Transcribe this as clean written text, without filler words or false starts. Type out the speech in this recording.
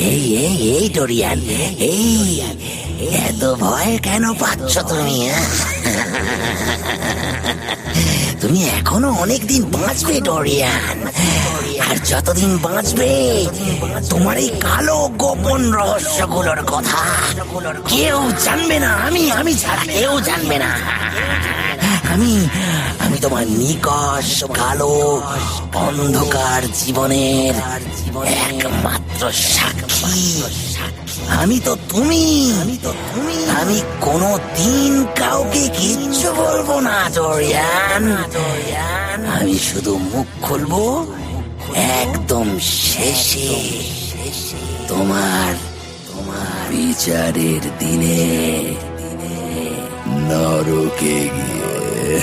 এই এই এই ডোরিয়ান, এই এত ভয় কেন পাচ্ছ তুমি? তুমি এখনো অনেকদিন বাঁচবে ডোরিয়ান, আর যতদিন বাঁচবে তোমার এই কালো গোপন রহস্যগুলোর কথা কেউ জানবে না। আমি ছাড়া কেউ জানবে না। আমি আমি তোমার নিকষ কালো অন্ধকার জীবনের একমাত্র সাক্ষী। আমি তো তুমি। আমি কোনোদিন কাউকে কিচ্ছু বলবো না ডোরিয়ান। আমি শুধু মুখ খুলবো একদম শেষে, তোমার বিচারের দিনে নরকে গিয়ে।